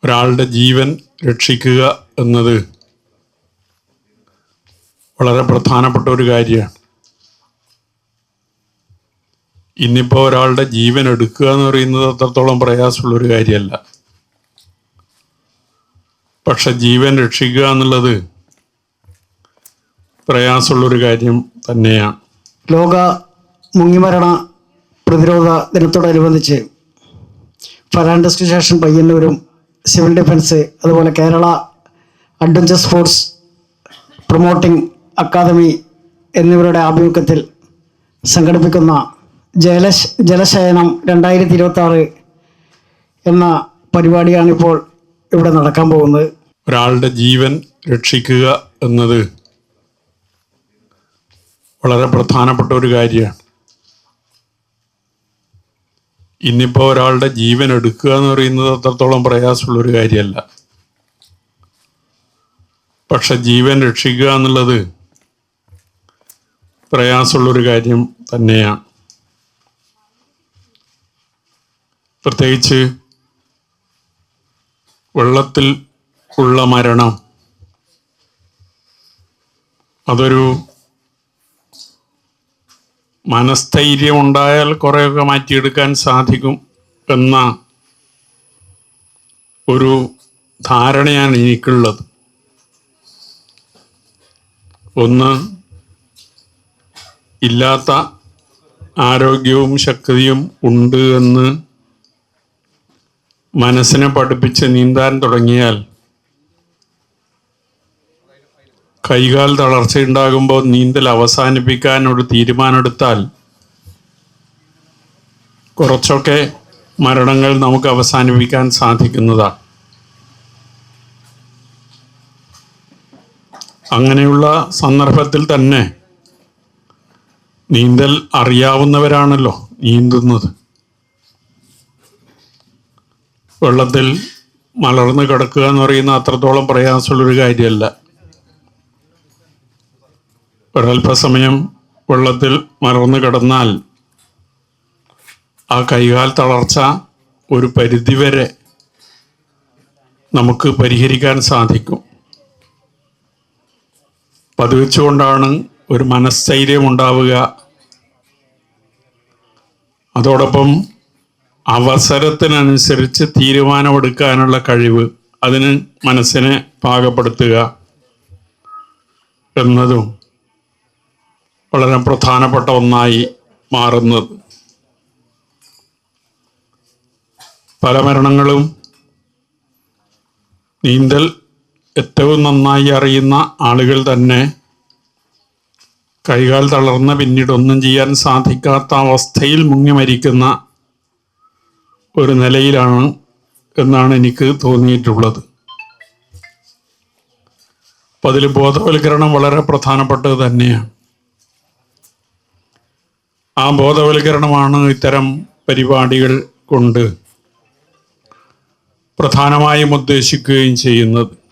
ഒരാളുടെ ജീവൻ രക്ഷിക്കുക എന്നത് വളരെ പ്രധാനപ്പെട്ട ഒരു കാര്യമാണ്. ഇന്നിപ്പോൾ ഒരാളുടെ ജീവൻ എടുക്കുക എന്ന് പറയുന്നത് അത്രത്തോളം പ്രയാസമുള്ളൊരു കാര്യമല്ല. പക്ഷെ ജീവൻ രക്ഷിക്കുക എന്നുള്ളത് പ്രയാസമുള്ളൊരു കാര്യം തന്നെയാണ്. ലോക മുങ്ങിമരണ പ്രതിരോധ ദിനത്തോടനുബന്ധിച്ച് ഫയർ റെസ്ക്യൂ സ്റ്റേഷൻ പയ്യന്നൂരും സിവിൽ ഡിഫൻസ് അതുപോലെ Kerala adventure sports promoting academy എന്നിവരുടെ ആഭിമുഖ്യത്തിൽ സംഘടിപ്പിക്കുന്ന ജലശയനം 2026 എന്ന പരിപാടിയാണിപ്പോൾ ഇവിടെ നടക്കാൻ പോകുന്നത്. ഒരാളുടെ ജീവൻ രക്ഷിക്കുക എന്നത് വളരെ പ്രധാനപ്പെട്ട ഒരു കാര്യമാണ്. ഇന്നിപ്പോൾ ഒരാളുടെ ജീവൻ എടുക്കുക എന്ന് പറയുന്നത് അത്രത്തോളം പ്രയാസമുള്ളൊരു കാര്യമല്ല. പക്ഷെ ജീവൻ രക്ഷിക്കുക എന്നുള്ളത് പ്രയാസമുള്ളൊരു കാര്യം തന്നെയാണ്. പ്രത്യേകിച്ച് വെള്ളത്തിൽ ഉള്ള മരണം അതൊരു മനസ്ഥൈര്യം ഉണ്ടായാൽ കുറേയൊക്കെ മാറ്റിയെടുക്കാൻ സാധിക്കും എന്ന ഒരു ധാരണയാണ് എനിക്കുള്ളത്. ഒന്ന്, ഇല്ലാത്ത ആരോഗ്യവും ശക്തിയും ഉണ്ട് എന്ന് മനസ്സിനെ പഠിപ്പിച്ച് നീന്താൻ തുടങ്ങിയാൽ കൈകാൽ തളർച്ചയുണ്ടാകുമ്പോൾ നീന്തൽ അവസാനിപ്പിക്കാൻ ഒരു തീരുമാനമെടുത്താൽ കുറച്ചൊക്കെ മരണങ്ങൾ നമുക്ക് അവസാനിപ്പിക്കാൻ സാധിക്കുന്നതാണ്. അങ്ങനെയുള്ള സന്ദർഭത്തിൽ തന്നെ നീന്തൽ അറിയാവുന്നവരാണല്ലോ നീന്തുന്നത്. വെള്ളത്തിൽ മലർന്ന് കിടക്കുക എന്ന് പറയുന്ന അത്രത്തോളം പ്രയാസമുള്ളൊരു കാര്യമല്ല. ഒരല്പസമയം വെള്ളത്തിൽ മലർന്ന് കിടന്നാൽ ആ കൈകാൽ തളർച്ച ഒരു പരിധിവരെ നമുക്ക് പരിഹരിക്കാൻ സാധിക്കും. അത് വെച്ചുകൊണ്ടാണ് ഒരു മനസ്ഥൈര്യം ഉണ്ടാവുക. അതോടൊപ്പം അവസരത്തിനനുസരിച്ച് തീരുമാനമെടുക്കാനുള്ള കഴിവ്, അതിന് മനസ്സിനെ പാകപ്പെടുത്തുക എന്നതും വളരെ പ്രധാനപ്പെട്ട ഒന്നായി മാറുന്നത്. പല മരണങ്ങളും നീന്തൽ ഏറ്റവും നന്നായി അറിയുന്ന ആളുകൾ തന്നെ കൈകാൽ തളർന്ന് പിന്നീട് ഒന്നും ചെയ്യാൻ സാധിക്കാത്ത അവസ്ഥയിൽ മുങ്ങി മരിക്കുന്ന ഒരു നിലയിലാണ് എന്നാണ് എനിക്ക് തോന്നിയിട്ടുള്ളത്. അപ്പം അതിൽ ബോധവൽക്കരണം വളരെ പ്രധാനപ്പെട്ടത് തന്നെയാണ്. ആ ബോധവൽക്കരണമാണ് ഇത്തരം പരിപാടികൾ കൊണ്ട് പ്രധാനമായും ഉദ്ദേശിക്കുകയും ചെയ്യുന്നത്.